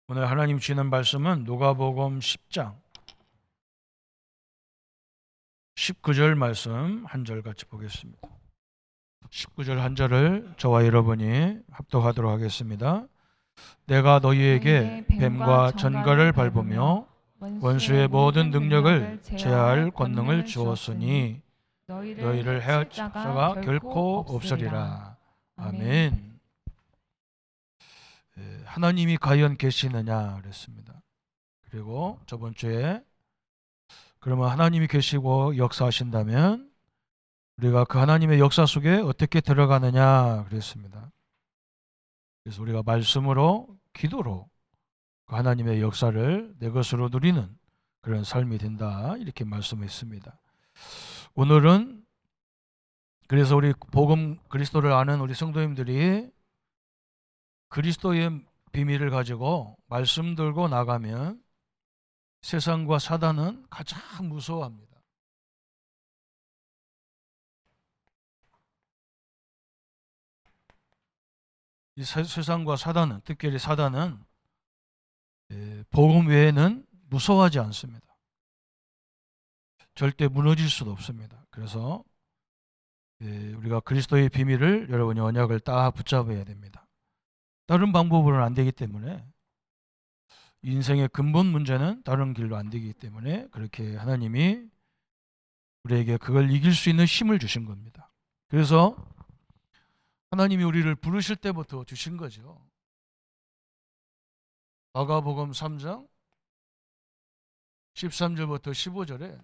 오늘 하나님 주시는 말씀은 누가복음 10장 19절 말씀 한 절 같이 보겠습니다. 19절 한 절을 저와 여러분이 합독하도록 하겠습니다. 내가 너희에게 뱀과 전갈을 밟으며 원수의 모든 능력을 제할 권능을 주었으니 너희를 해할 자가 결코 없으리라. 아멘. 하나님이 과연 계시느냐 그랬습니다. 그리고 저번 주에 그러면 하나님이 계시고 역사하신다면 우리가 그 하나님의 역사 속에 어떻게 들어가느냐 그랬습니다. 그래서 우리가 말씀으로 기도로 그 하나님의 역사를 내 것으로 누리는 그런 삶이 된다 이렇게 말씀했습니다. 오늘은 그래서 우리 복음 그리스도를 아는 우리 성도님들이 그리스도의 비밀을 가지고 말씀 들고 나가면 세상과 사단은 가장 무서워합니다. 이 세상과 사단은, 특별히 사단은 복음 외에는 무서워하지 않습니다. 절대 무너질 수도 없습니다. 그래서 우리가 그리스도의 비밀을 여러분이 언약을 딱 붙잡아야 됩니다. 다른 방법으로는 안 되기 때문에 인생의 근본 문제는 다른 길로 안 되기 때문에 그렇게 하나님이 우리에게 그걸 이길 수 있는 힘을 주신 겁니다. 그래서 하나님이 우리를 부르실 때부터 주신 거죠. 마가복음 3장 13절부터 15절에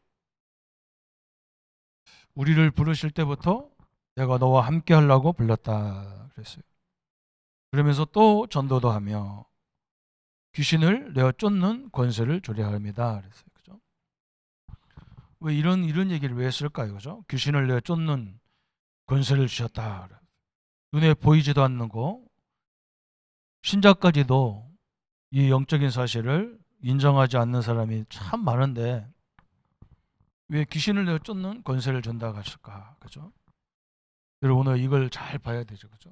우리를 부르실 때부터 내가 너와 함께 하려고 불렀다 그랬어요. 그러면서 또 전도도 하며 귀신을 내어 쫓는 권세를 주려 합니다 그랬어요. 그죠? 왜 이런 얘기를 왜 했을까요? 그죠? 귀신을 내어 쫓는 권세를 주셨다. 눈에 보이지도 않는 거 신자까지도 이 영적인 사실을 인정하지 않는 사람이 참 많은데 왜 귀신을 내어 쫓는 권세를 준다고 하실까? 그죠? 여러분 오늘 이걸 잘 봐야 되죠. 그죠?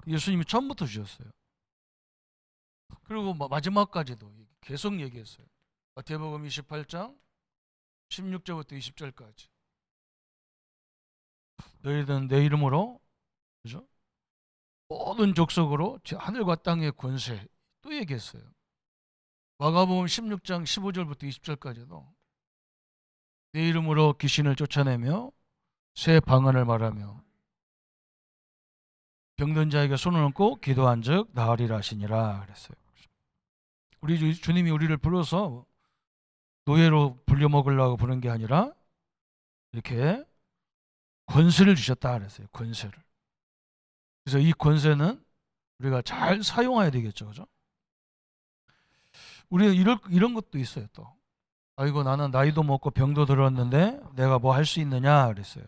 예수님이 처음부터 주셨어요. 그리고 마지막까지도 계속 얘기했어요. 마태복음 28장 16절부터 20절까지 너희들은 내 이름으로 그죠? 모든 족속으로 하늘과 땅의 권세 또 얘기했어요. 마가복음 16장 15절부터 20절까지도 내 이름으로 귀신을 쫓아내며 새 방언을 말하며 병든 자에게 손을 얹고 기도한 즉 나으리라 하시니라 그랬어요. 우리 주님이 우리를 불러서 노예로 불려먹으려고 부른 게 아니라 이렇게 권세를 주셨다 그랬어요. 권세를. 그래서 이 권세는 우리가 잘 사용해야 되겠죠. 그죠? 우리는 이런 것도 있어요. 또 아이고 나는 나이도 먹고 병도 들었는데 내가 뭐 할 수 있느냐 그랬어요.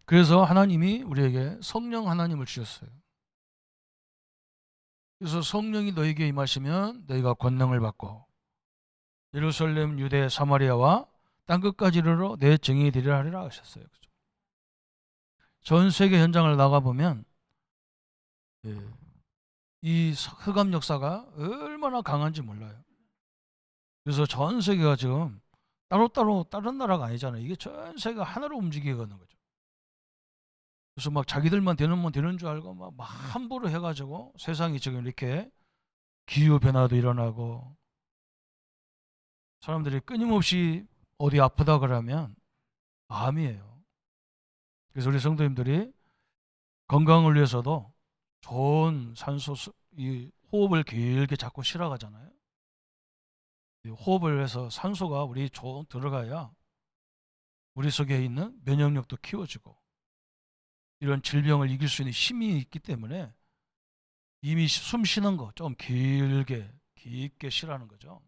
그래서 하나님이 우리에게 성령 하나님을 주셨어요. 그래서 성령이 너에게 임하시면 너희가 권능을 받고 예루살렘, 유대, 사마리아와 땅끝까지 이르러 내 증인이 되리라 하리라 하셨어요. 그죠? 전 세계 현장을 나가보면 이 흑암 역사가 얼마나 강한지 몰라요. 그래서 전 세계가 지금 따로따로 다른 나라가 아니잖아요. 이게 전 세계가 하나로 움직이는 거죠. 그래서 막 자기들만 되는 줄 알고 막 함부로 해가지고 세상이 지금 이렇게 기후 변화도 일어나고 사람들이 끊임없이 어디 아프다 그러면 암이에요. 그래서 우리 성도님들이 건강을 위해서도 좋은 산소, 이 호흡을 길게 잡고 쉬어가잖아요. 호흡을 해서 산소가 우리 좀 들어가야 우리 속에 있는 면역력도 키워지고 이런 질병을 이길 수 있는 힘이 있기 때문에 이미 숨 쉬는 거 좀 깊게 쉬라는 거죠.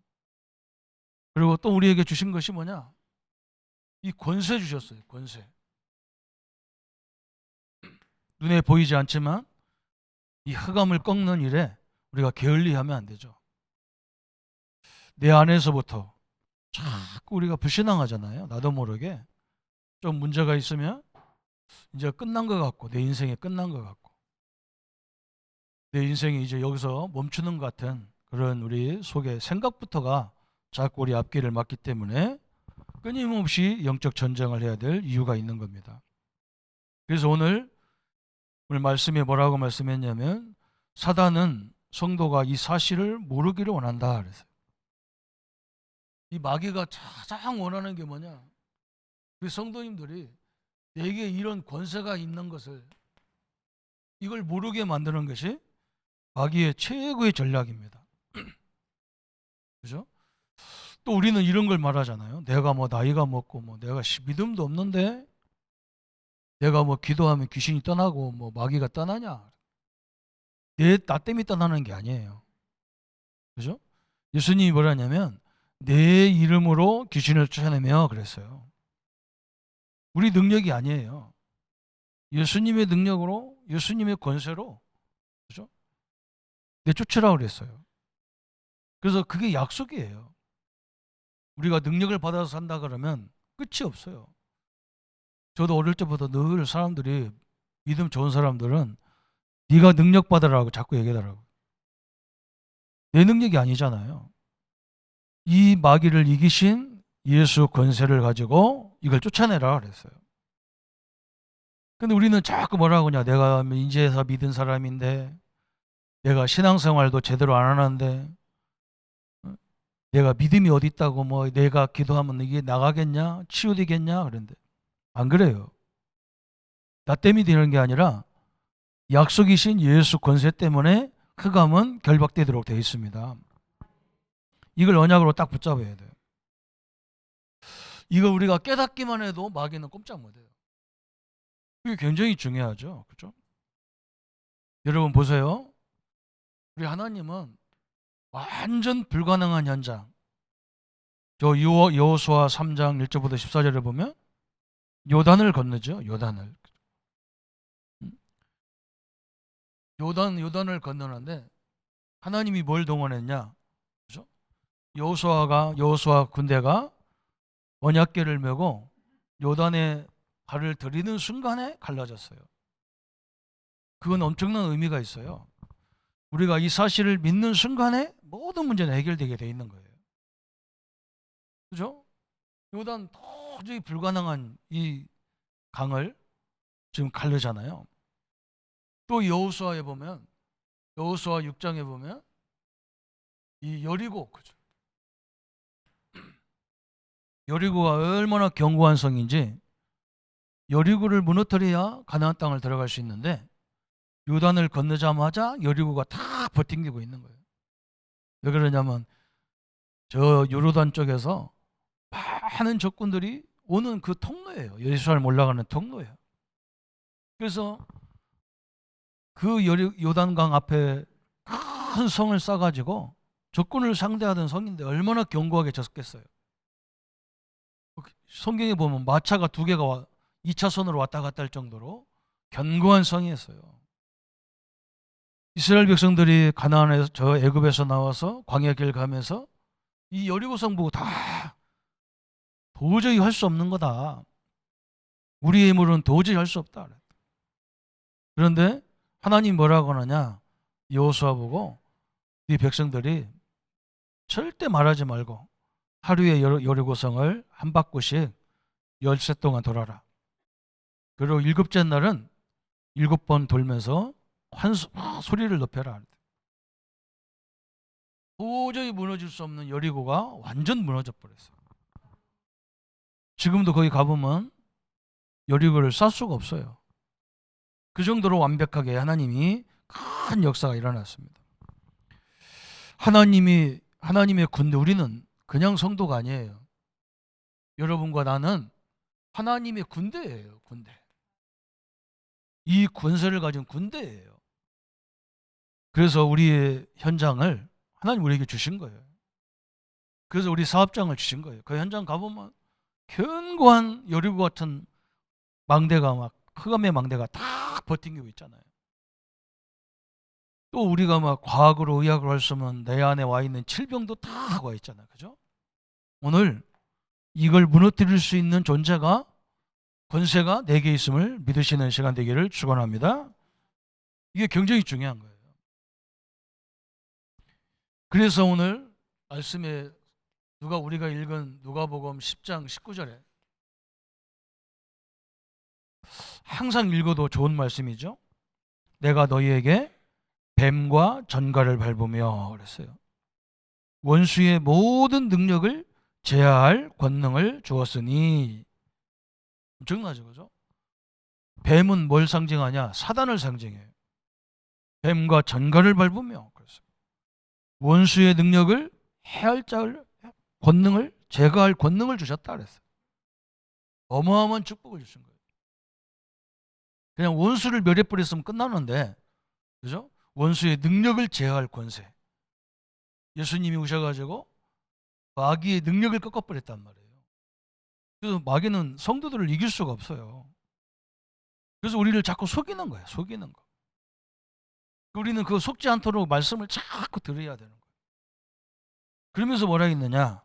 그리고 또 우리에게 주신 것이 뭐냐? 이 권세 주셨어요. 권세. 눈에 보이지 않지만 이 흑암을 꺾는 일에 우리가 게을리하면 안 되죠. 내 안에서부터 자꾸 우리가 불신앙하잖아요. 나도 모르게 좀 문제가 있으면 이제 끝난 것 같고 내 인생이 끝난 것 같고 내 인생이 이제 여기서 멈추는 것 같은 그런 우리 속의 생각부터가 자꾸 우리 앞길을 막기 때문에 끊임없이 영적 전쟁을 해야 될 이유가 있는 겁니다. 그래서 오늘 말씀에 뭐라고 말씀했냐면 사단은 성도가 이 사실을 모르기를 원한다 그랬어요. 이 마귀가 가장 원하는 게 뭐냐? 우리 성도님들이 내게 이런 권세가 있는 것을 이걸 모르게 만드는 것이 마귀의 최고의 전략입니다. 그죠? 또 우리는 이런 걸 말하잖아요. 내가 뭐 나이가 먹고 뭐 내가 믿음도 없는데 내가 뭐 기도하면 귀신이 떠나고 뭐 마귀가 떠나냐? 나 때문에 떠나는 게 아니에요. 그죠? 예수님이 뭐라냐면 내 이름으로 귀신을 쫓아내며 그랬어요. 우리 능력이 아니에요. 예수님의 능력으로, 예수님의 권세로, 그죠? 내쫓으라고 그랬어요. 그래서 그게 약속이에요. 우리가 능력을 받아서 산다 그러면 끝이 없어요. 저도 어릴 때부터 늘 사람들이 믿음 좋은 사람들은 네가 능력 받으라고 자꾸 얘기하더라고. 내 능력이 아니잖아요. 이 마귀를 이기신 예수 권세를 가지고 이걸 쫓아내라 그랬어요. 근데 우리는 자꾸 뭐라고 하냐. 내가 인제에서 믿은 사람인데 내가 신앙생활도 제대로 안 하는데 내가 믿음이 어디 있다고 뭐 내가 기도하면 이게 나가겠냐? 치유되겠냐? 그런데 안 그래요. 나 때문에 되는 게 아니라 약속이신 예수 권세 때문에 흑암은 결박되도록 되어 있습니다. 이걸 언약으로 딱 붙잡아야 돼요. 이거 우리가 깨닫기만 해도 마귀는 꼼짝 못해요. 그게 굉장히 중요하죠. 그렇죠? 여러분 보세요. 우리 하나님은 완전 불가능한 현장. 저 여호수아 3장 1절부터 14절에 보면 요단을 건너죠. 요단을. 요단을 건너는데 하나님이 뭘 동원했냐? 그죠? 여호수아 군대가 언약궤를 메고 요단에 발을 들이는 순간에 갈라졌어요. 그건 엄청난 의미가 있어요. 우리가 이 사실을 믿는 순간에 모든 문제는 해결되게 돼 있는 거예요. 그죠? 요단 도저히 불가능한 이 강을 지금 가르잖아요. 또 여호수아에 보면 여호수아 6장에 보면 이 여리고, 그죠? 여리고가 얼마나 견고한 성인지 여리고를 무너뜨려야 가나안 땅을 들어갈 수 있는데 요단을 건너자마자 여리고가 다 버팅기고 있는 거예요. 왜 그러냐면 저 요르단 쪽에서 많은 적군들이 오는 그 통로예요. 예루살렘 올라가는 통로예요. 그래서 그 요단강 앞에 큰 성을 쌓아가지고 적군을 상대하던 성인데 얼마나 견고하게 졌겠어요. 성경에 보면 마차가 2개가 2차선으로 왔다 갔다 할 정도로 견고한 성이었어요. 이스라엘 백성들이 가나안에서 저 애굽에서 나와서 광야길 가면서 이 여리고성 보고 다 도저히 할 수 없는 거다. 우리의 힘으로는 도저히 할 수 없다. 그런데 하나님 뭐라고 하느냐? 여호수아 보고 이 백성들이 절대 말하지 말고 하루에 여리고성을 한 바퀴씩 10세 동안 돌아라. 그리고 7째 날은 7번 돌면서 소리를 높여라. 도저히 무너질 수 없는 여리고가 완전 무너져 버렸어요. 지금도 거기 가보면 여리고를 쌀 수가 없어요. 그 정도로 완벽하게 하나님이 큰 역사가 일어났습니다. 하나님의 군대, 우리는 그냥 성도가 아니에요. 여러분과 나는 하나님의 군대예요. 군대. 이 권세를 가진 군대예요. 그래서 우리의 현장을 하나님 우리에게 주신 거예요. 그래서 우리 사업장을 주신 거예요. 그 현장 가보면 견고한 여리고 같은 망대가 막 흑암의 망대가 다 버팅기고 있잖아요. 또 우리가 막 과학으로 의학으로 할 수 없는 내 안에 와 있는 질병도 다 와 있잖아요. 그죠? 오늘 이걸 무너뜨릴 수 있는 존재가 권세가 내게 있음을 믿으시는 시간 되기를 축원합니다. 이게 굉장히 중요한 거예요. 그래서 오늘 말씀에 우리가 읽은 누가복음 10장 19절에 항상 읽어도 좋은 말씀이죠. 내가 너희에게 뱀과 전갈을 밟으며 그랬어요. 원수의 모든 능력을 제어할 권능을 주었으니. 엄청나죠, 그죠? 뱀은 뭘 상징하냐? 사단을 상징해요. 뱀과 전갈을 밟으며 그랬어요. 원수의 능력을 해할 자를 권능을 제거할 권능을 주셨다 그랬어요. 어마어마한 축복을 주신 거예요. 그냥 원수를 멸해버렸으면 끝나는데, 그죠? 원수의 능력을 제어할 권세. 예수님이 오셔가지고 마귀의 능력을 꺾어버렸단 말이에요. 그래서 마귀는 성도들을 이길 수가 없어요. 그래서 우리를 자꾸 속이는 거예요. 속이는 거. 우리는 그거 속지 않도록 말씀을 자꾸 들어야 되는 거예요. 그러면서 뭐라 했느냐?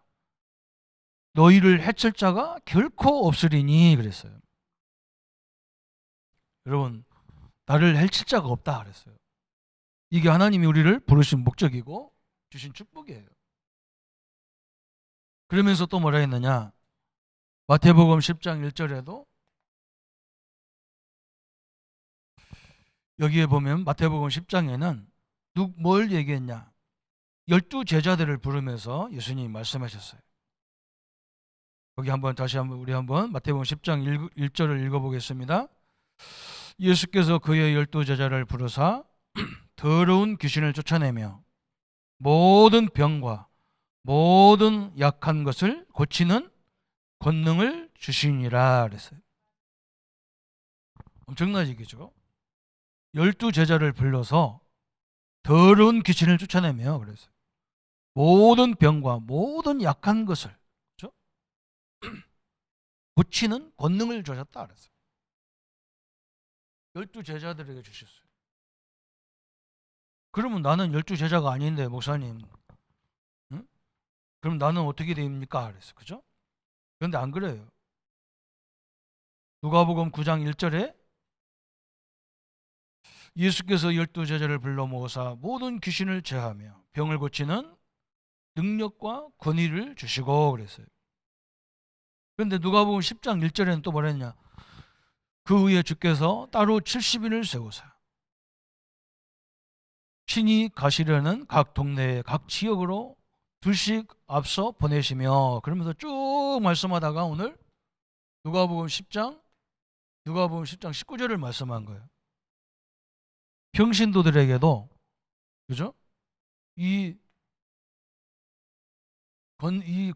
너희를 해칠 자가 결코 없으리니 그랬어요. 여러분, 나를 해칠 자가 없다 그랬어요. 이게 하나님이 우리를 부르신 목적이고 주신 축복이에요. 그러면서 또 뭐라 했느냐? 마태복음 10장 1절에도 여기에 보면 마태복음 10장에는 뭘 얘기했냐? 12제자들을 부르면서 예수님이 말씀하셨어요. 여기 다시 한번 우리 마태복음 10장 1절을 읽어보겠습니다. 예수께서 그의 12제자를 부르사 더러운 귀신을 쫓아내며 모든 병과 모든 약한 것을 고치는 권능을 주시니라 그랬어요. 엄청난 얘기죠. 12제자를 불러서 더러운 귀신을 쫓아내며 그랬어요. 모든 병과 모든 약한 것을, 그렇죠? 고치는 권능을 주셨다 그랬어요. 12제자들에게 주셨어요. 그러면 나는 12제자가 아닌데 목사님, 응? 그럼 나는 어떻게 됩니까? 그랬어요. 그죠? 그런데 안 그래요. 누가복음 9장 1절에 예수께서 12제자를 불러 모으사 모든 귀신을 제하며 병을 고치는 능력과 권위를 주시고 그랬어요. 그런데 누가복음 10장 1절에는 또 뭐라 했냐? 그 후에 주께서 따로 70인을 세우사 신이 가시려는 각 동네에 각 지역으로 둘씩 앞서 보내시며, 그러면서 쭉 말씀하다가 오늘 누가복음 10장 19절을 말씀한 거예요. 평신도들에게도, 그죠? 이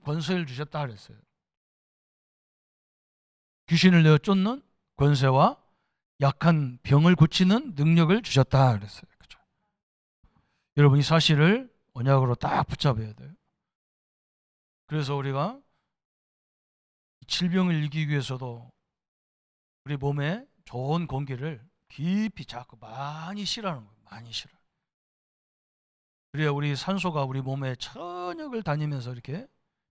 권세를 주셨다 그랬어요. 귀신을 내어 쫓는 권세와 약한 병을 고치는 능력을 주셨다 그랬어요. 그죠? 여러분, 이 사실을 언약으로 딱 붙잡아야 돼요. 그래서 우리가 질병을 이기기 위해서도 우리 몸에 좋은 공기를 깊이 자꾸 많이 실하는 거예요. 많이 실어. 그래야 우리 산소가 우리 몸에 천역을 다니면서 이렇게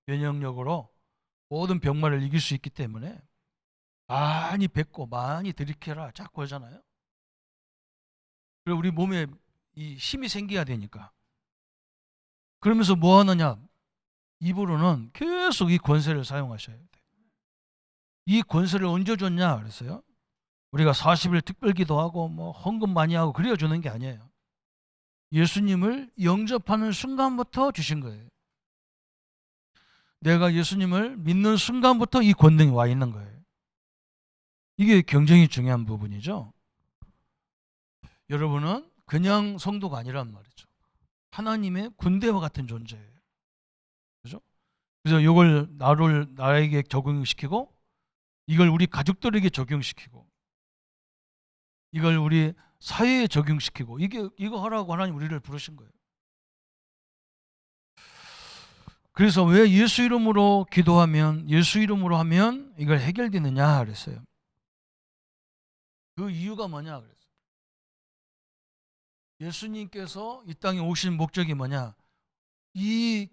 면역력으로 모든 병마를 이길 수 있기 때문에 많이 뱉고 많이 들이켜라 자꾸 하잖아요. 그리고 우리 몸에 이 힘이 생겨야 되니까. 그러면서 뭐 하느냐? 입으로는 계속 이 권세를 사용하셔야 돼요. 이 권세를 언제 줬냐 그랬어요? 우리가 40일 특별기도 하고 뭐 헌금 많이 하고 그래야 주는 게 아니에요. 예수님을 영접하는 순간부터 주신 거예요. 내가 예수님을 믿는 순간부터 이 권능이 와 있는 거예요. 이게 굉장히 중요한 부분이죠. 여러분은 그냥 성도가 아니란 말이죠. 하나님의 군대와 같은 존재예요. 그죠? 그래서 이걸 나에게 적용시키고, 이걸 우리 가족들에게 적용시키고, 이걸 우리 사회에 적용시키고, 이거 하라고 하나님 우리를 부르신 거예요. 그래서 왜 예수 이름으로 기도하면, 예수 이름으로 하면 이걸 해결되느냐 그랬어요. 그 이유가 뭐냐 그랬어요. 예수님께서 이 땅에 오신 목적이 뭐냐? 이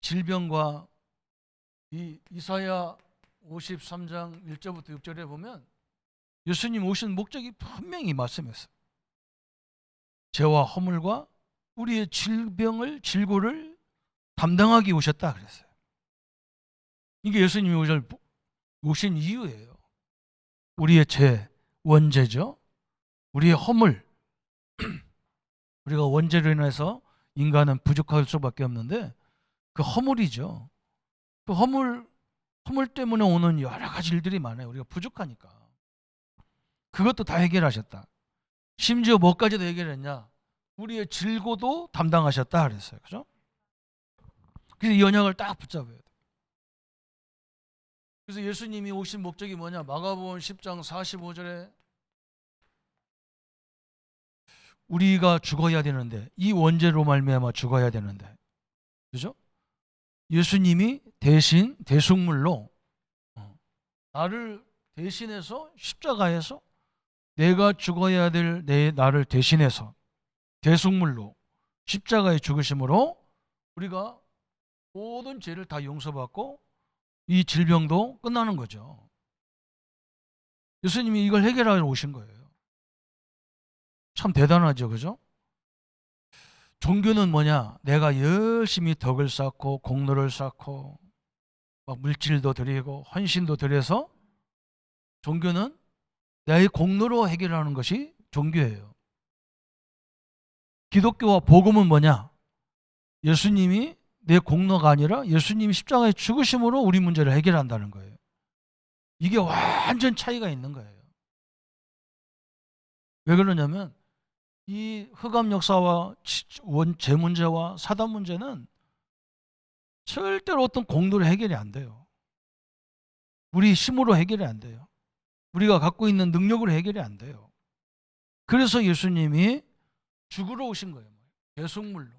질병과 이 이사야 53장 1절부터 6절에 보면 예수님 오신 목적이 분명히 말씀했어요. 죄와 허물과 우리의 질병을, 질고를 담당하기 오셨다 그랬어요. 이게 예수님이 오신 이유예요. 우리의 죄, 원죄죠. 우리의 허물. 우리가 원죄로 인해서 인간은 부족할 수밖에 없는데 그 허물이죠. 그 허물 때문에 오는 여러 가지 일들이 많아요. 우리가 부족하니까. 그것도 다 해결하셨다. 심지어 뭐까지도 해결했냐? 우리의 질고도 담당하셨다 그랬어요. 그죠? 그래서 이 언약을 딱 붙잡아야 돼. 그래서 예수님이 오신 목적이 뭐냐? 마가복음 10장 45절에 우리가 죽어야 되는데, 이 원죄로 말미암아 죽어야 되는데, 그죠? 예수님이 대신 대속물로 나를 대신해서 십자가에서 내가 죽어야 될 나를 대신해서 대속물로 십자가에 죽으심으로 우리가 모든 죄를 다 용서받고 이 질병도 끝나는 거죠. 예수님이 이걸 해결하러 오신 거예요. 참 대단하죠, 그죠? 종교는 뭐냐? 내가 열심히 덕을 쌓고 공로를 쌓고 막 물질도 드리고 헌신도 드려서 종교는 나의 공로로 해결하는 것이 종교예요. 기독교와 복음은 뭐냐? 예수님이 내 공로가 아니라 예수님이 십자가에 죽으심으로 우리 문제를 해결한다는 거예요. 이게 완전 차이가 있는 거예요. 왜 그러냐면 이 흑암 역사와 재 문제와 사단 문제는 절대로 어떤 공로로 해결이 안 돼요. 우리 힘으로 해결이 안 돼요. 우리가 갖고 있는 능력으로 해결이 안 돼요. 그래서 예수님이 죽으러 오신 거예요. 대속물로.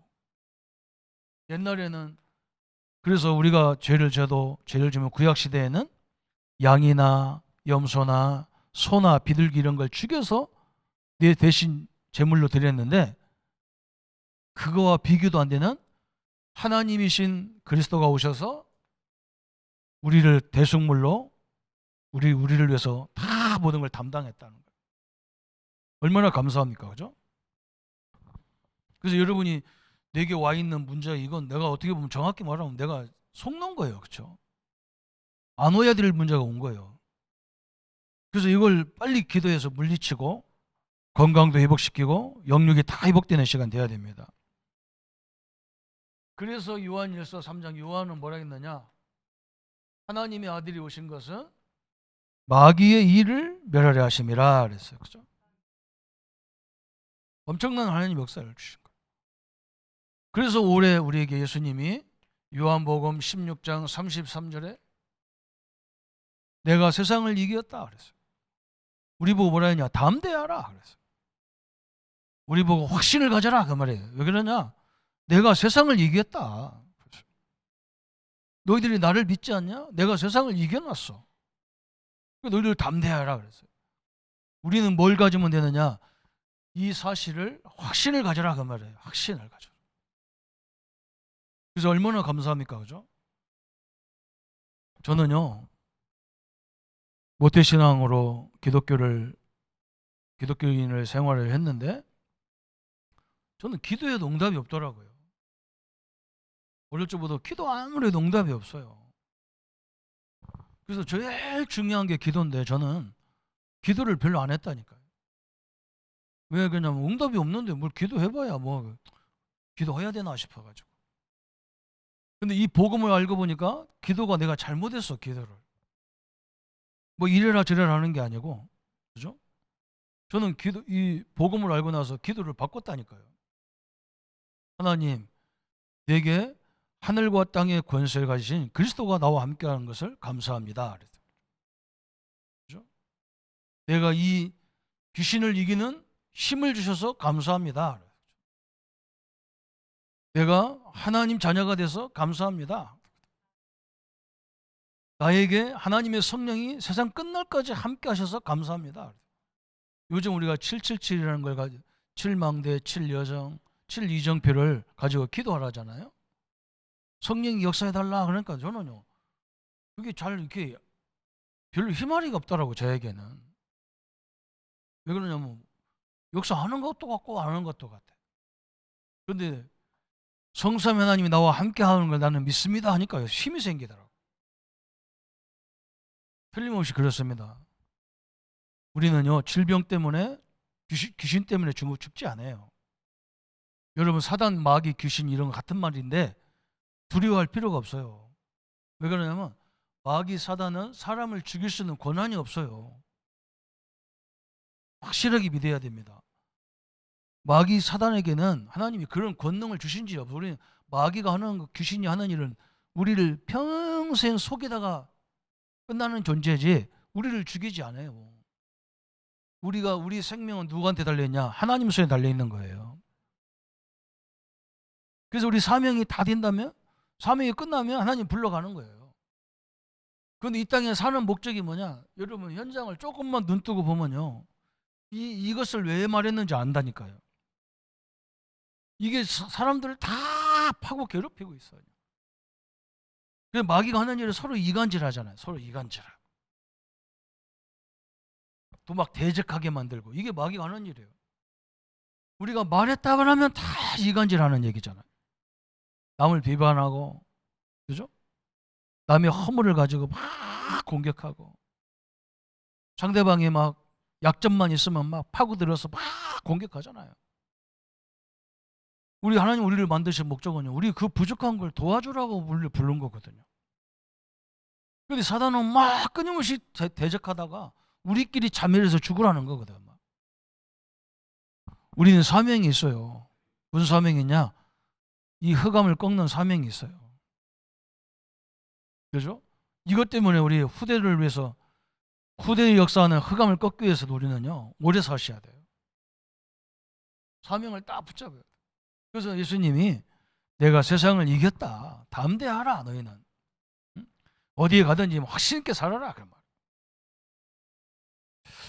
옛날에는 그래서 우리가 죄를 지면 구약 시대에는 양이나 염소나 소나 비둘기 이런 걸 죽여서 내 대신 제물로 드렸는데 그거와 비교도 안 되는 하나님이신 그리스도가 오셔서 우리를 대속물로 우리를 위해서 다 모든 걸 담당했다는 거예요. 얼마나 감사합니까? 그죠? 그래서 여러분이 내게 와 있는 문제, 이건 내가 어떻게 보면 정확히 말하면 내가 속는 거예요. 그렇죠? 안 오야 될 문제가 온 거예요. 그래서 이걸 빨리 기도해서 물리치고 건강도 회복시키고 영육이 다 회복되는 시간 돼야 됩니다. 그래서 요한일서 3장 요한은 뭐라 했느냐? 하나님의 아들이 오신 것은 마귀의 일을 멸하려 하심이라 그랬어요. 그죠? 엄청난 하나님 역사를 주신 거예요. 그래서 올해 우리에게 예수님이 요한복음 16장 33절에 내가 세상을 이겼다 그랬어요. 우리 보고 뭐라 했냐? 담대하라 그랬어요. 우리 보고 확신을 가져라 그 말이에요. 왜 그러냐? 내가 세상을 이겼다. 너희들이 나를 믿지 않냐? 내가 세상을 이겨놨어. 너희들 담대하라 그랬어요. 우리는 뭘 가지면 되느냐? 이 사실을 확신을 가져라 그 말이에요. 확신을 가져. 그래서 얼마나 감사합니까, 그죠? 저는요 모태신앙으로 기독교인을 생활을 했는데 저는 기도해도 응답이 없더라고요. 어릴 적부터 기도 아무리 해도 응답이 없어요. 그래서 제일 중요한 게 기도인데 저는 기도를 별로 안 했다니까요. 왜 그러냐면 응답이 없는데 뭘 기도해봐야 뭐 기도해야 되나 싶어가지고. 근데 이 복음을 알고 보니까 기도가 내가 잘못했어. 기도를 뭐 이래라 저래라 하는 게 아니고, 그죠? 저는 이 복음을 알고 나서 기도를 바꿨다니까요. 하나님, 내게 하늘과 땅의 권세를 가지신 그리스도가 나와 함께하는 것을 감사합니다. 그죠? 내가 이 귀신을 이기는 힘을 주셔서 감사합니다. 내가 하나님 자녀가 돼서 감사합니다. 나에게 하나님의 성령이 세상 끝날까지 함께 하셔서 감사합니다. 요즘 우리가 777이라는 걸 가지고 7망대, 7여정, 7이정표를 가지고 기도하라잖아요. 성령이 역사해달라 그러니까 저는요 그게 잘 이렇게 별로 희망이 없더라고. 저에게는. 왜 그러냐면 역사하는 것도 같고 안 하는 것도 같아. 그런데 성삼위 하나님이 나와 함께 하는 걸 나는 믿습니다 하니까 힘이 생기더라고. 틀림없이 그렇습니다. 우리는요, 질병 때문에 귀신 때문에 죽지 않아요. 여러분, 사단, 마귀, 귀신 이런 거 같은 말인데 두려워할 필요가 없어요. 왜 그러냐면 마귀, 사단은 사람을 죽일 수 있는 권한이 없어요. 확실하게 믿어야 됩니다. 마귀, 사단에게는 하나님이 그런 권능을 주신지 없어요. 우리는 마귀가 하는 거, 귀신이 하는 일은 우리를 평생 속에다가 끝나는 존재지 우리를 죽이지 않아요. 우리 생명은 누구한테 달려있냐? 하나님 손에 달려있는 거예요. 그래서 우리 사명이 다 된다면, 사명이 끝나면 하나님 불러가는 거예요. 그런데 이 땅에 사는 목적이 뭐냐? 여러분, 현장을 조금만 눈 뜨고 보면요, 이것을 왜 말했는지 안다니까요. 이게 사람들을 다 파고 괴롭히고 있어요. 그래서 마귀가 하는 일을 서로 이간질 하잖아요. 서로 이간질하고. 또 막 대적하게 만들고. 이게 마귀가 하는 일이에요. 우리가 말했다 그러면 다 이간질 하는 얘기잖아요. 남을 비판하고, 그죠? 남의 허물을 가지고 막 공격하고, 상대방이 막 약점만 있으면 막 파고들어서 막 공격하잖아요. 우리 하나님 우리를 만드신 목적은요, 우리 그 부족한 걸 도와주라고 우리를 부른 거거든요. 그런데 사단은 막 끊임없이 대적하다가 우리끼리 자멸해서 죽으라는 거거든. 우리는 사명이 있어요. 무슨 사명이 있냐? 이 흑암을 꺾는 사명이 있어요. 그죠? 이것 때문에 우리 후대를 위해서, 후대의 역사하는 흑암을 꺾기 위해서 우리는요, 오래 사셔야 돼요. 사명을 딱 붙잡아요. 그래서 예수님이 내가 세상을 이겼다. 담대하라 너희는. 응? 어디에 가든지 확신 있게 살아라. 그 말.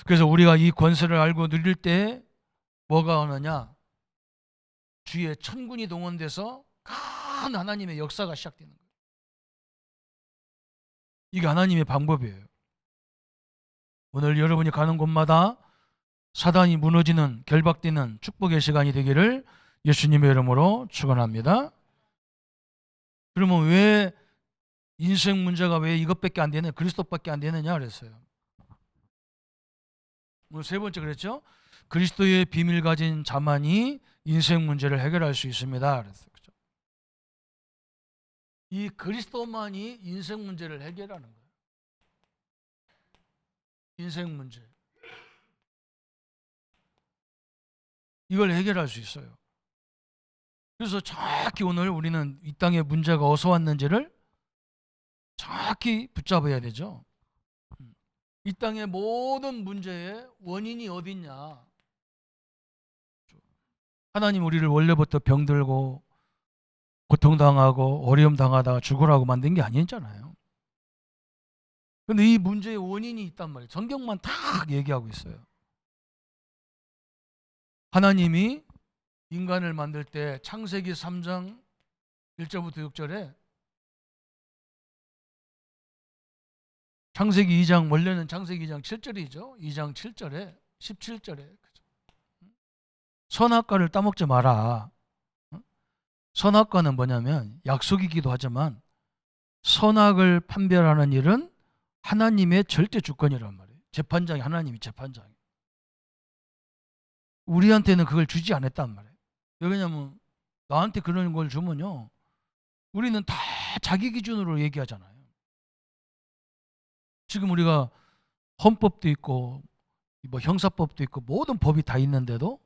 그래서 우리가 이 권세를 알고 누릴 때 뭐가 오느냐? 주의 천군이 동원돼서 큰 하나님의 역사가 시작되는 거예요. 이게 하나님의 방법이에요. 오늘 여러분이 가는 곳마다 사단이 무너지는, 결박되는 축복의 시간이 되기를 예수님의 이름으로 축원합니다. 그러면 왜 인생 문제가 왜 이것밖에 안 되냐? 그리스도밖에 안 되느냐 그랬어요. 오늘 세 번째 그랬죠? 그리스도의 비밀 가진 자만이 인생 문제를 해결할 수 있습니다. 그랬어요. 그렇죠? 이 그리스도만이 인생 문제를 해결하는 거예요. 인생 문제. 이걸 해결할 수 있어요. 그래서 정확히 오늘 우리는 이 땅에 문제가 어디서 왔는지를 정확히 붙잡아야 되죠. 이 땅의 모든 문제의 원인이 어디 있냐? 하나님 우리를 원래부터 병들고 고통당하고 어려움 당하다가 죽으라고 만든 게 아니잖아요. 그런데 이 문제의 원인이 있단 말이에요. 성경만 다 얘기하고 있어요. 하나님이 인간을 만들 때 창세기 3장 1절부터 6절에, 창세기 2장, 원래는 창세기 2장 7절이죠. 2장 7절에 17절에 선악과를 따먹지 마라. 선악과는 뭐냐면 약속이기도 하지만 선악을 판별하는 일은 하나님의 절대 주권이란 말이에요. 재판장이 하나님이 재판장이. 우리한테는 그걸 주지 않았단 말이에요. 왜냐하면 나한테 그런 걸 주면요, 우리는 다 자기 기준으로 얘기하잖아요. 지금 우리가 헌법도 있고 뭐 형사법도 있고 모든 법이 다 있는데도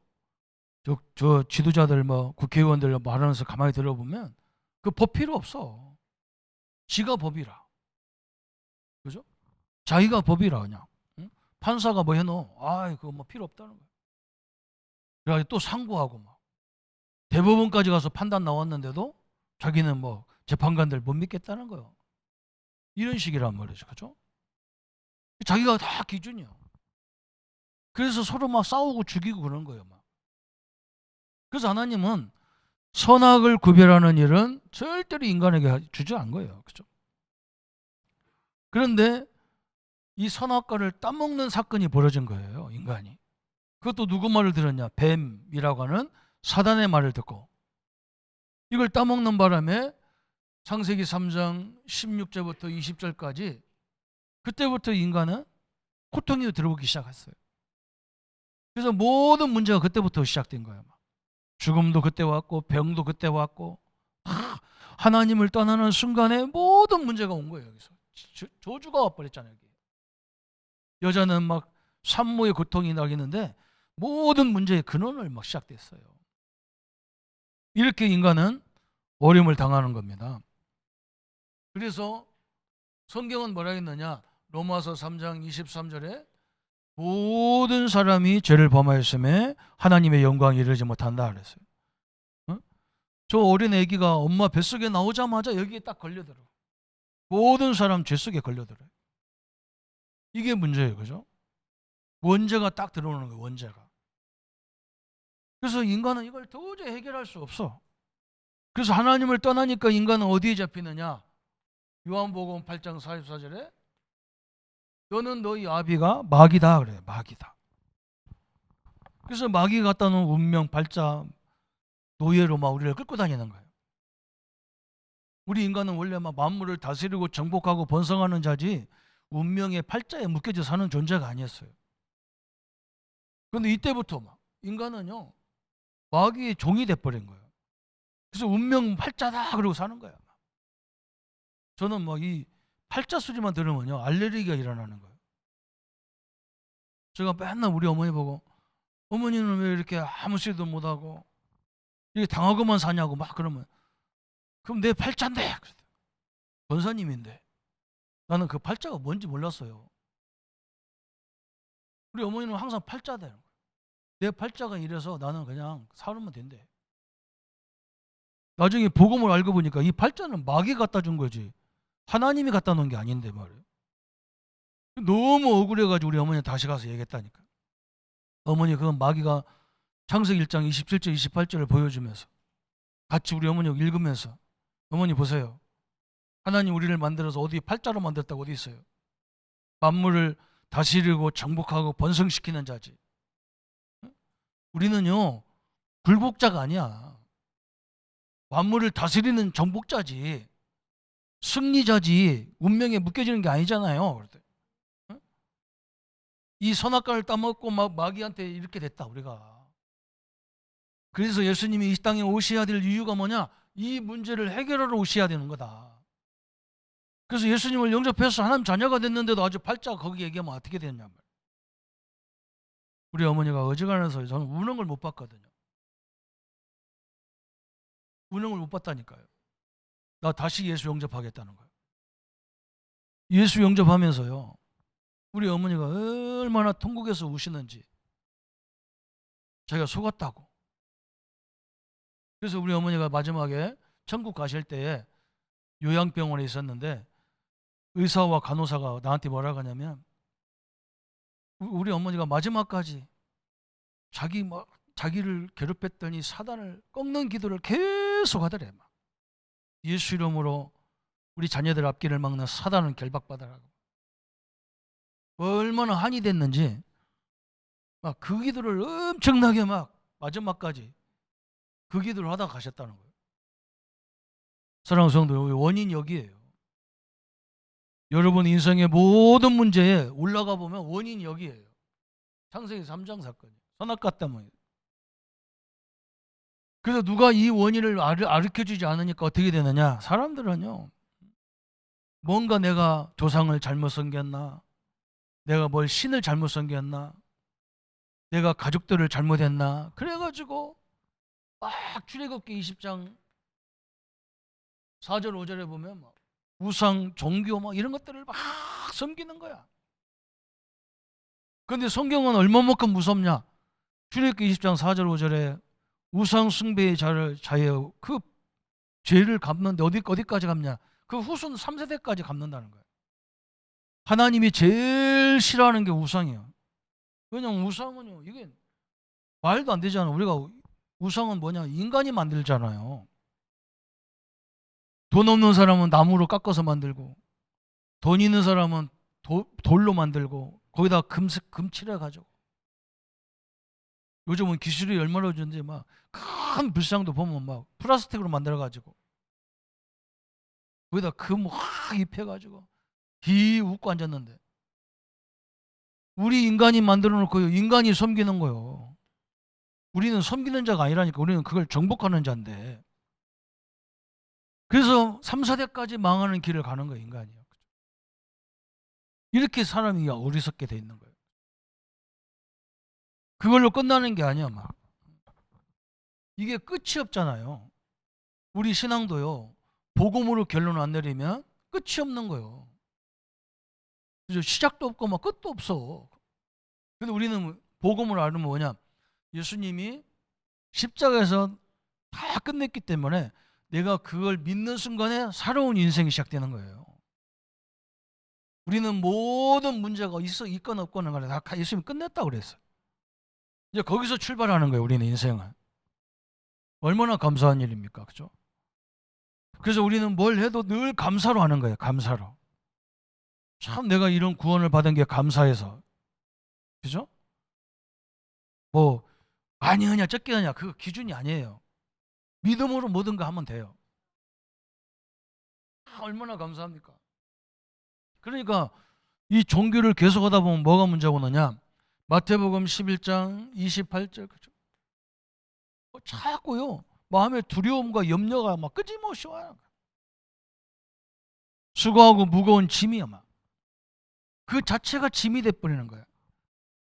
저 지도자들 뭐 국회의원들 말하면서 가만히 들어보면 그 법 필요 없어. 지가 법이라. 그죠? 자기가 법이라 그냥. 응? 판사가 뭐 해놓어. 아, 그거 뭐 필요 없다는 거야. 그래가지고 또 상고하고 막 대법원까지 가서 판단 나왔는데도 자기는 뭐 재판관들 못 믿겠다는 거예요. 이런 식이란 말이죠. 그죠? 자기가 다 기준이야. 그래서 서로 막 싸우고 죽이고 그런 거예요. 막. 그래서 하나님은 선악을 구별하는 일은 절대로 인간에게 주지 않은 거예요. 그죠? 그런데 이 선악과를 따먹는 사건이 벌어진 거예요. 인간이. 그것도 누구 말을 들었냐? 뱀이라고 하는 사단의 말을 듣고. 이걸 따먹는 바람에 창세기 3장 16절부터 20절까지 그때부터 인간은 고통이 들어오기 시작했어요. 그래서 모든 문제가 그때부터 시작된 거예요. 죽음도 그때 왔고 병도 그때 왔고 하나님을 떠나는 순간에 모든 문제가 온 거예요. 여기서 저주가 와버렸잖아요. 여기. 여자는 막 산모의 고통이 나겠는데 모든 문제의 근원을 막 시작됐어요. 이렇게 인간은 어려움을 당하는 겁니다. 그래서 성경은 뭐라 했느냐? 로마서 3장 23절에 모든 사람이 죄를 범하였음에 하나님의 영광에 이르지 못한다 그랬어요. 저 어린 아기가 엄마 뱃속에 나오자마자 여기에 딱 걸려들어. 모든 사람 죄 속에 걸려들어요. 이게 문제예요. 그죠? 원죄가 딱 들어오는 거예요. 원죄가. 그래서 인간은 이걸 도저히 해결할 수 없어. 그래서 하나님을 떠나니까 인간은 어디에 잡히느냐? 요한복음 8장 44절에 너는 너희 아비가 마귀다 그래요. 마귀다. 그래서 마귀가 갖다 놓은 운명, 발자, 노예로 막 우리를 끌고 다니는 거예요. 우리 인간은 원래 막 만물을 다스리고 정복하고 번성하는 자지 운명의 팔자에 묶여져 사는 존재가 아니었어요. 그런데 이때부터 막 인간은요 마귀의 종이 돼버린 거예요. 그래서 운명 팔자다 그러고 사는 거예요. 저는 막 이 팔자 소리만 들으면요 알레르기가 일어나는 거예요. 제가 맨날 우리 어머니 보고 어머니는 왜 이렇게 아무 소리도 못하고 이렇게 당하고만 사냐고 막 그러면 그럼 내 팔자인데 권사님인데 나는 그 팔자가 뭔지 몰랐어요. 우리 어머니는 항상 팔자다. 내 팔자가 이래서 나는 그냥 살면 된대. 나중에 복음을 알고 보니까 이 팔자는 마귀 갖다 준 거지 하나님이 갖다 놓은 게 아닌데 말이에요. 너무 억울해가지고 우리 어머니 다시 가서 얘기했다니까. 어머니 그건 마귀가 창세기 1장 27절 28절을 보여주면서 같이 우리 어머니하고 읽으면서 어머니 보세요. 하나님 우리를 만들어서 어디 팔자로 만들었다고 어디 있어요. 만물을 다스리고 정복하고 번성시키는 자지. 우리는요 굴복자가 아니야. 만물을 다스리는 정복자지. 승리자지. 운명에 묶여지는 게 아니잖아요. 이 선악과를 따먹고 막 마귀한테 이렇게 됐다 우리가. 그래서 예수님이 이 땅에 오셔야 될 이유가 뭐냐? 이 문제를 해결하러 오셔야 되는 거다. 그래서 예수님을 영접해서 하나님 자녀가 됐는데도 아주 팔자가 거기 얘기하면 어떻게 됐냐 말이에요. 우리 어머니가 어지간해서 저는 우는 걸 못 봤거든요. 우는 걸 못 봤다니까요. 나 다시 예수 영접하겠다는 거예요. 예수 영접하면서요. 우리 어머니가 얼마나 통곡해서 우시는지 자기가 속았다고. 그래서 우리 어머니가 마지막에 천국 가실 때에 요양병원에 있었는데 의사와 간호사가 나한테 뭐라고 하냐면 우리 어머니가 마지막까지 자기를 괴롭혔더니 사단을 꺾는 기도를 계속 하더래. 막. 예수 이름으로 우리 자녀들 앞길을 막는 사단은 결박받아라고. 얼마나 한이 됐는지 막 그 기도를 엄청나게 막 마지막까지 그 기도를 하다 가셨다는 거예요. 사랑하는 성도, 원인이 여기에요. 여러분 인생의 모든 문제에 올라가 보면 원인이 여기에요. 창세기 3장 사건이에요. 선악과 때문에. 그래서 누가 이 원인을 가르쳐주지 않으니까 어떻게 되느냐? 사람들은요. 뭔가 내가 조상을 잘못 섬겼나? 내가 뭘 신을 잘못 섬겼나? 내가 가족들을 잘못했나? 그래가지고 막 출애굽기 20장 4절 5절에 보면 막 우상, 종교 막 이런 것들을 막 섬기는 거야. 그런데 성경은 얼마만큼 무섭냐? 출애굽기 20장 4절 5절에 우상 숭배의 자의 그 죄를 갚는데 어디까지 갚냐? 그 후손 3세대까지 갚는다는 거예요. 하나님이 제일 싫어하는 게 우상이에요. 왜냐하면 우상은요, 이게 말도 안 되잖아요. 우리가 우상은 뭐냐? 인간이 만들잖아요. 돈 없는 사람은 나무로 깎아서 만들고, 돈 있는 사람은 돌로 만들고, 거기다 금 칠해가지고. 요즘은 기술이 얼마나 좋은지 막 큰 불상도 보면 막 플라스틱으로 만들어가지고 거기다 금 확 입혀가지고 기 웃고 앉았는데 우리 인간이 만들어 놓고 인간이 섬기는 거요. 우리는 섬기는 자가 아니라니까. 우리는 그걸 정복하는 자인데. 그래서 3, 4대까지 망하는 길을 가는 거예요, 인간이요. 이렇게 사람이 어리석게 돼 있는 거예요. 그걸로 끝나는 게 아니야, 막. 이게 끝이 없잖아요. 우리 신앙도요, 복음으로 결론 안 내리면 끝이 없는 거예요. 그죠? 시작도 없고 막 끝도 없어. 근데 우리는 복음을 알면 뭐냐? 예수님이 십자가에서 다 끝냈기 때문에 내가 그걸 믿는 순간에 새로운 인생이 시작되는 거예요. 우리는 모든 문제가 있건 없건 간에 다 예수님이 끝냈다고 그랬어요. 이제 거기서 출발하는 거예요, 우리는 인생은. 얼마나 감사한 일입니까? 그죠? 그래서 우리는 뭘 해도 늘 감사로 하는 거예요, 감사로. 참 내가 이런 구원을 받은 게 감사해서. 그죠? 뭐, 많이 하냐, 적게 하냐, 그거 기준이 아니에요. 믿음으로 모든 거 하면 돼요. 얼마나 감사합니까? 그러니까 이 종교를 계속하다 보면 뭐가 문제가 오느냐? 마태복음 11장 28절 그죠? 자꾸요 마음의 두려움과 염려가 막 끊임없이 와요. 수고하고 무거운 짐이야 막. 그 자체가 짐이 돼버리는 거야.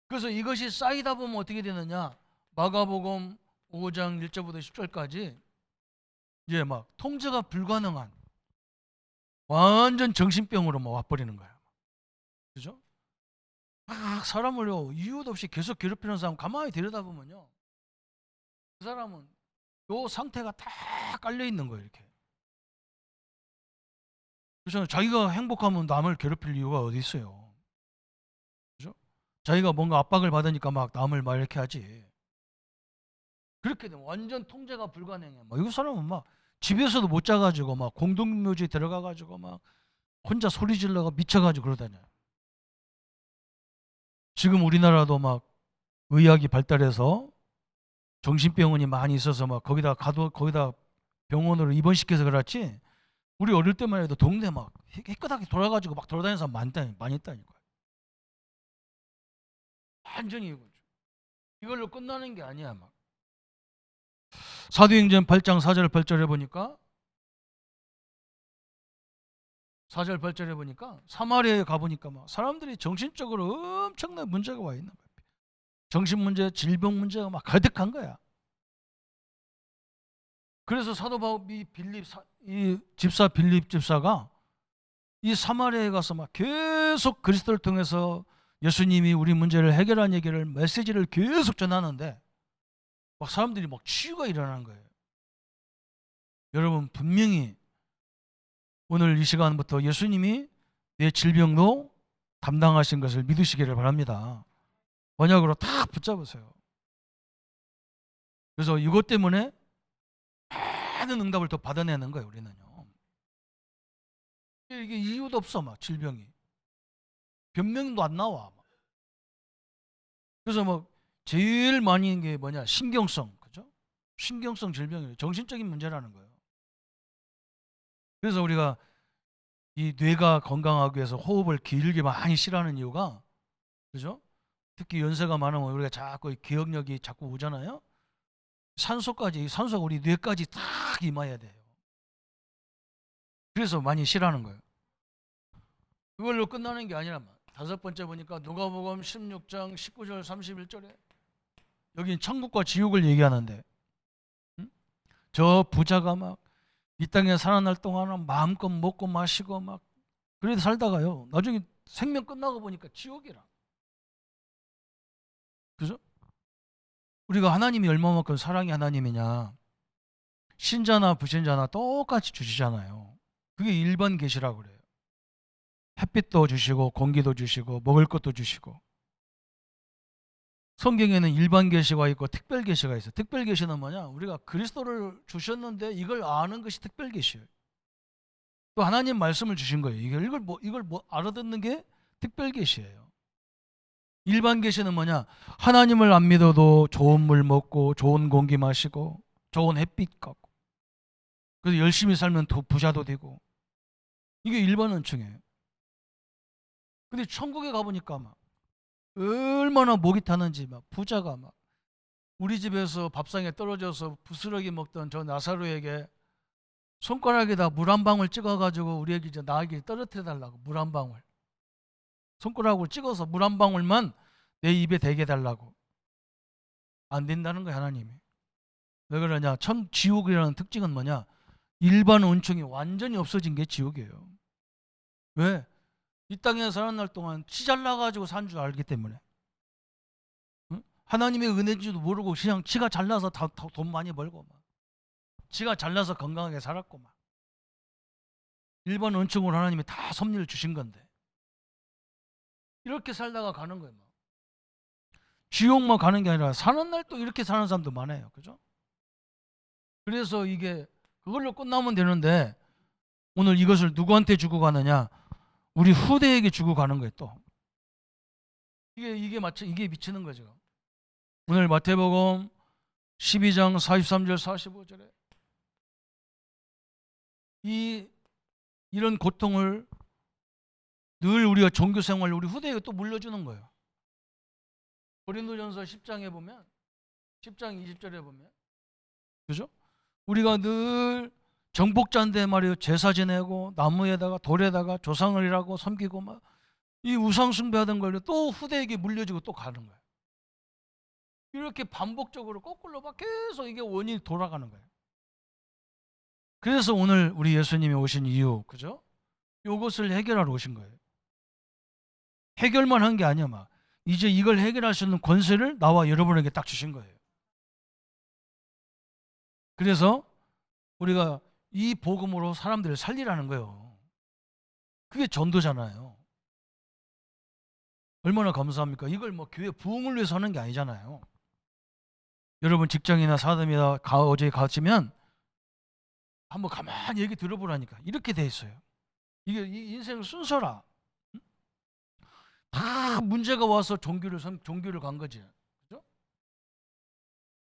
그래서 이것이 쌓이다 보면 어떻게 되느냐? 마가복음 5장 1절부터 10절까지 이제 막 통제가 불가능한 완전 정신병으로 막 와버리는 거야. 그죠? 막 사람을요 이유도 없이 계속 괴롭히는 사람 가만히 들여다보면요 그 사람은 요 상태가 다 깔려 있는 거예요 이렇게. 그래서 자기가 행복하면 남을 괴롭힐 이유가 어디 있어요. 그죠? 자기가 뭔가 압박을 받으니까 막 남을 막 이렇게 하지. 그렇게 되면 완전 통제가 불가능해. 막 이 사람은 막 집에서도 못 자가지고 막 공동묘지 들어가가지고 막 혼자 소리 질러가 미쳐가지고 그러다녀요. 지금 우리나라도 막 의학이 발달해서 정신병원이 많이 있어서 막 거기다 병원으로 입원시켜서 그렇지. 우리 어릴 때만 해도 동네 막 깨끗하게 돌아가지고 막 돌아다니는 사람 많이 있다니까요. 완전히 이걸로 끝나는 게 아니야 막. 사도행전 8장 4절 8절에 보니까 4절 8절에 보니까 사마리아에 가보니까 막 사람들이 정신적으로 엄청난 문제가 와 있는 거야. 정신 문제, 질병 문제가 막 가득한 거야. 그래서 사도 바울이 이 집사 빌립 집사가 이 사마리아에 가서 막 계속 그리스도를 통해서 예수님이 우리 문제를 해결한 얘기를 메시지를 계속 전하는데 막 사람들이 막 치유가 일어나는 거예요. 여러분 분명히 오늘 이 시간부터 예수님이 내 질병도 담당하신 것을 믿으시기를 바랍니다. 언약으로 다 붙잡으세요. 그래서 이것 때문에 많은 응답을 더 받아내는 거예요 우리는요. 이게 이유도 없어 막 질병이 변명도 안 나와 막. 그래서 뭐 제일 많이 있는 게 뭐냐 신경성 그죠? 신경성 질병이에요. 정신적인 문제라는 거예요. 그래서 우리가 이 뇌가 건강하기 위해서 호흡을 길게 많이 쉬라는 이유가 그죠? 특히 연세가 많으면 우리가 자꾸 기억력이 자꾸 오잖아요. 산소가 우리 뇌까지 딱 임해야 돼요. 그래서 많이 쉬라는 거예요. 그걸로 끝나는 게 아니라 다섯 번째 보니까 누가복음 16장 19절 31절에 여긴 천국과 지옥을 얘기하는데 저 부자가 막 이 땅에 살아날 동안은 마음껏 먹고 마시고 막 그래도 살다가요 나중에 생명 끝나고 보니까 지옥이라. 그죠? 우리가 하나님이 얼마만큼 사랑의 하나님이냐 신자나 불신자나 똑같이 주시잖아요. 그게 일반 계시라고 그래요. 햇빛도 주시고 공기도 주시고 먹을 것도 주시고. 성경에는 일반 계시가 있고 특별 계시가 있어요. 특별 계시는 뭐냐? 우리가 그리스도를 주셨는데 이걸 아는 것이 특별 계시예요. 또 하나님 말씀을 주신 거예요. 이걸 뭐 알아듣는 게 특별 계시예요. 일반 계시는 뭐냐? 하나님을 안 믿어도 좋은 물 먹고 좋은 공기 마시고 좋은 햇빛 갖고 그래서 열심히 살면 부자도 되고 이게 일반 은총이에요. 근데 천국에 가보니까 막 얼마나 목이 타는지 막 부자가 막 우리 집에서 밥상에 떨어져서 부스러기 먹던 저 나사로에게 손가락에다 물 한 방울 찍어가지고 우리에게 이제 나에게 떨어뜨려 달라고 물 한 방울 손가락으로 찍어서 물 한 방울만 내 입에 대게 달라고 안 된다는 거야 하나님이. 왜 그러냐? 지옥이라는 특징은 뭐냐? 일반 은총이 완전히 없어진 게 지옥이에요. 왜? 이 땅에 사는 날 동안 치 잘나가지고 산 줄 알기 때문에. 응? 하나님의 은혜인지도 모르고 그냥 지가 잘나서 돈 많이 벌고 막. 지가 잘나서 건강하게 살았고 막. 일반 은총으로 하나님이 다 섭리를 주신 건데 이렇게 살다가 가는 거예요. 막. 지옥만 가는 게 아니라 사는 날 또 이렇게 사는 사람도 많아요. 그죠? 그래서 이게 그걸로 끝나면 되는데 오늘 이것을 누구한테 주고 가느냐? 우리 후대에게 주고 가는 거예요. 또 이게 미치는 거죠. 오늘 마태복음 12장 43절 45절에 이런 고통을 늘 우리가 종교 생활 우리 후대에게 또 물려주는 거예요. 고린도전서 10장에 보면 10장 20절에 보면 그죠? 우리가 늘 정복자인데 말이에요. 제사 지내고 나무에다가 돌에다가 조상을 일하고 섬기고 막 이 우상 숭배하던 걸 또 후대에게 물려주고 또 가는 거예요. 이렇게 반복적으로 거꾸로 막 계속 이게 원인이 돌아가는 거예요. 그래서 오늘 우리 예수님이 오신 이유, 그죠? 이것을 해결하러 오신 거예요. 해결만 한 게 아니야, 막. 이제 이걸 해결할 수 있는 권세를 나와 여러분에게 딱 주신 거예요. 그래서 우리가 이 복음으로 사람들을 살리라는 거예요. 그게 전도잖아요. 얼마나 감사합니까? 이걸 뭐 교회 부흥을 위해서 하는 게 아니잖아요. 여러분 직장이나 사람이나 어제 가시면 한번 가만히 얘기 들어보라니까. 이렇게 돼 있어요. 이게 인생 순서라. 다 문제가 와서 종교를 간 거지. 그죠?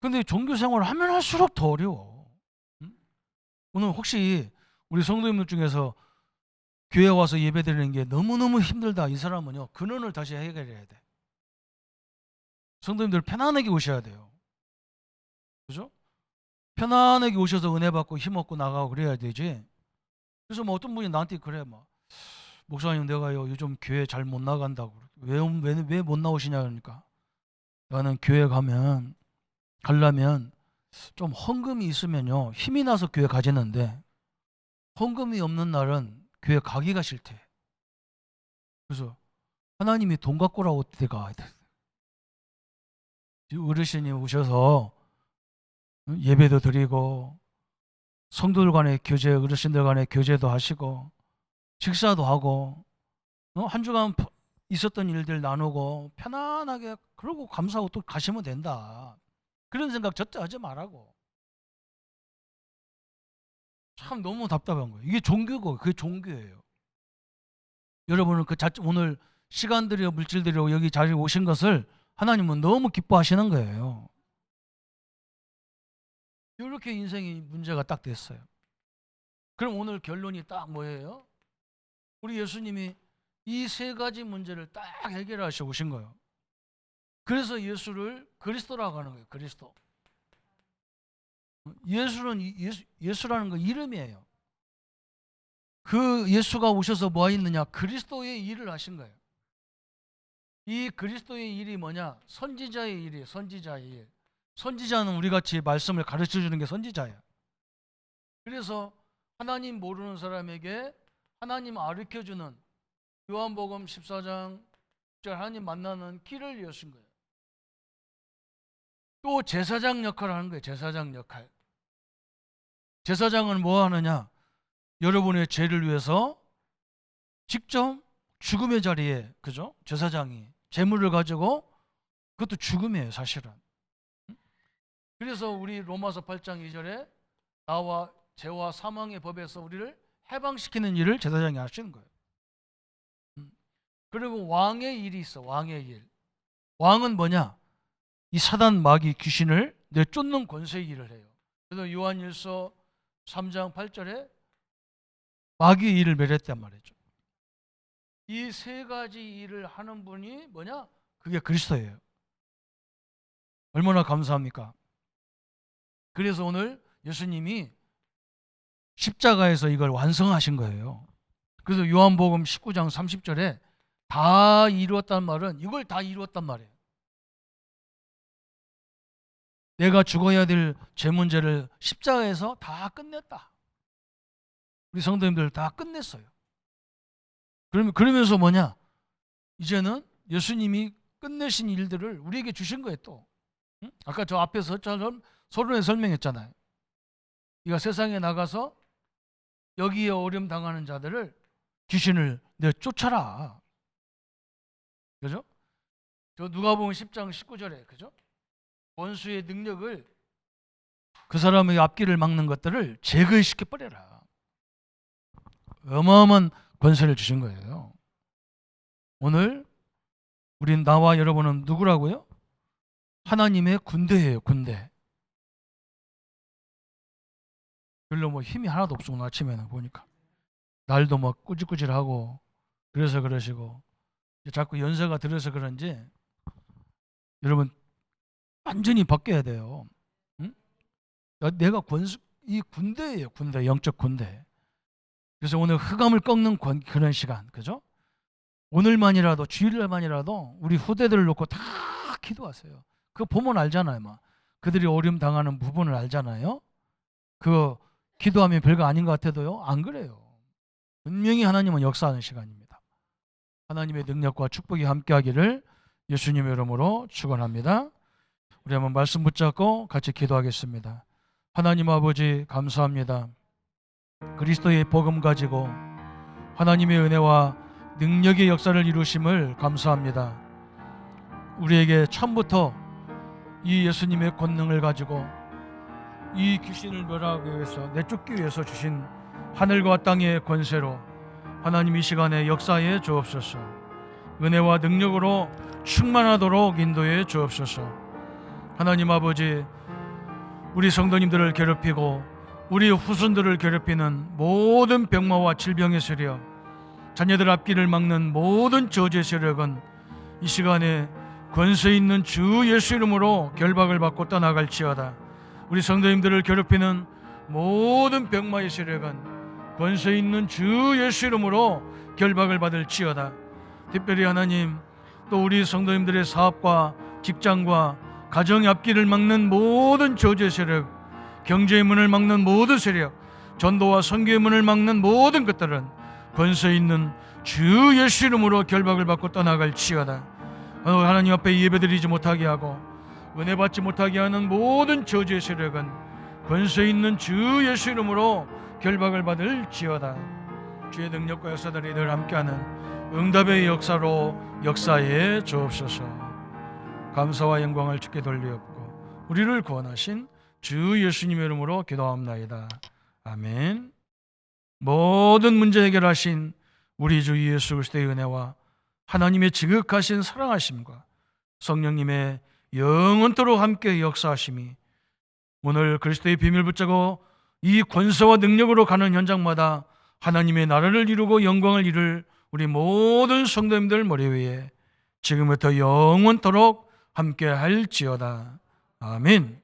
근데 종교 생활을 하면 할수록 더 어려워. 오늘 혹시 우리 성도님들 중에서 교회 와서 예배 드리는 게 너무너무 힘들다. 이 사람은요. 근원을 다시 해결해야 돼. 성도님들 편안하게 오셔야 돼요. 그죠? 편안하게 오셔서 은혜 받고 힘 얻고 나가고 그래야 되지. 그래서 뭐 어떤 분이 나한테 그래 막 목사님 내가요 요즘 교회 잘 못 나간다고. 왜 못 나오시냐 그러니까 나는 교회 가려면 좀 헌금이 있으면요 힘이 나서 교회 가지는데 헌금이 없는 날은 교회 가기가 싫대. 그래서 하나님이 돈 갖고 오라고 어떻게 가? 어르신이 오셔서 예배도 드리고 성도들 간의 교제, 어르신들 간의 교제도 하시고 식사도 하고 한 주간 있었던 일들 나누고 편안하게 그러고 감사하고 또 가시면 된다. 그런 생각 절대 하지 말라고. 참 너무 답답한 거예요. 이게 종교고 그게 종교예요. 여러분은 오늘 시간 들여 물질 들여 여기 자리에 오신 것을 하나님은 너무 기뻐하시는 거예요. 이렇게 인생이 문제가 딱 됐어요. 그럼 오늘 결론이 딱 뭐예요? 우리 예수님이 이 세 가지 문제를 딱 해결하셔 오신 거예요. 그래서 예수를 그리스도라고 하는 거예요. 그리스도. 예수라는 거 이름이에요. 그 예수가 오셔서 뭐 했느냐? 그리스도의 일을 하신 거예요. 이 그리스도의 일이 뭐냐? 선지자의 일이에요. 선지자의 일. 선지자는 우리같이 말씀을 가르쳐주는 게 선지자예요. 그래서 하나님 모르는 사람에게 하나님 가르쳐주는 요한복음 14장 하나님 만나는 길을 여신 거예요. 또 제사장 역할을 하는 거예요. 제사장 역할. 제사장은 뭐 하느냐? 여러분의 죄를 위해서 직접 죽음의 자리에, 그죠? 제사장이 제물을 가지고 그것도 죽음이에요, 사실은. 그래서 우리 로마서 8장 2절에 나와 죄와 사망의 법에서 우리를 해방시키는 일을 제사장이 하시는 거예요. 그리고 왕의 일이 있어. 왕의 일. 왕은 뭐냐? 이 사단 마귀 귀신을 내쫓는 권세의 일을 해요. 그래서 요한일서 3장 8절에 마귀의 일을 멸했단 말이죠. 이 세 가지 일을 하는 분이 뭐냐? 그게 그리스도예요. 얼마나 감사합니까? 그래서 오늘 예수님이 십자가에서 이걸 완성하신 거예요. 그래서 요한복음 19장 30절에 다 이루었단 말은 이걸 다 이루었단 말이에요. 내가 죽어야 될 죄 문제를 십자가에서 다 끝냈다. 우리 성도님들 다 끝냈어요. 그러면서 뭐냐? 이제는 예수님이 끝내신 일들을 우리에게 주신 거예요 또. 응? 아까 저 앞에서 서론에 설명했잖아요. 네가 세상에 나가서 여기에 어려움 당하는 자들을 귀신을 내쫓아라. 그죠? 저 누가복음 10장 19절에 그죠? 원수의 능력을 그 사람의 앞길을 막는 것들을 제거시켜 버려라. 어마어마한 권세를 주신 거예요. 오늘 우린 나와 여러분은 누구라고요? 하나님의 군대예요, 군대. 별로 뭐 힘이 하나도 없고 아침에는 보니까 날도 막 꾸질꾸질하고 그래서 그러시고 자꾸 연세가 들어서 그런지 여러분 완전히 바뀌어야 돼요. 응? 내가 이 군대예요, 군대, 영적 군대. 그래서 오늘 흑암을 꺾는 그런 시간, 그죠? 오늘만이라도 주일날만이라도 우리 후대들을 놓고 다 기도하세요. 그거 보면 알잖아요, 막 그들이 어려움 당하는 부분을 알잖아요. 그거 기도하면 별거 아닌 것 같아도요, 안 그래요. 분명히 하나님은 역사하는 시간입니다. 하나님의 능력과 축복이 함께하기를 예수님의 이름으로 축원합니다. 우리 한번 말씀 붙잡고 같이 기도하겠습니다. 하나님 아버지 감사합니다. 그리스도의 복음 가지고 하나님의 은혜와 능력의 역사를 이루심을 감사합니다. 우리에게 처음부터 이 예수님의 권능을 가지고 이 귀신을 멸하기 위해서 내쫓기 위해서 주신 하늘과 땅의 권세로 하나님 이 시간에 역사해 주옵소서. 은혜와 능력으로 충만하도록 인도해 주옵소서. 하나님 아버지, 우리 성도님들을 괴롭히고 우리 후손들을 괴롭히는 모든 병마와 질병의 세력, 자녀들 앞길을 막는 모든 저주의 세력은 이 시간에 권세 있는 주 예수 이름으로 결박을 받고 떠나갈지어다. 우리 성도님들을 괴롭히는 모든 병마의 세력은 권세 있는 주 예수 이름으로 결박을 받을지어다. 특별히 하나님, 또 우리 성도님들의 사업과 직장과 가정의 앞길을 막는 모든 저주의 세력, 경제의 문을 막는 모든 세력, 전도와 선교의 문을 막는 모든 것들은 권세 있는 주 예수 이름으로 결박을 받고 떠나갈지어다. 하나님 앞에 예배드리지 못하게 하고 은혜 받지 못하게 하는 모든 저주의 세력은 권세 있는 주 예수 이름으로 결박을 받을지어다. 주의 능력과 역사들이 늘 함께하는 응답의 역사로 역사해 주옵소서. 감사와 영광을 주께 돌리옵고 우리를 구원하신 주 예수님의 이름으로 기도합나이다. 아멘. 모든 문제 해결하신 우리 주 예수 그리스도의 은혜와 하나님의 지극하신 사랑하심과 성령님의 영원토록 함께 역사하심이 오늘 그리스도의 비밀 붙잡고 이 권세와 능력으로 가는 현장마다 하나님의 나라를 이루고 영광을 이룰 우리 모든 성도님들 머리 위에 지금부터 영원토록 함께 할지어다. 아멘.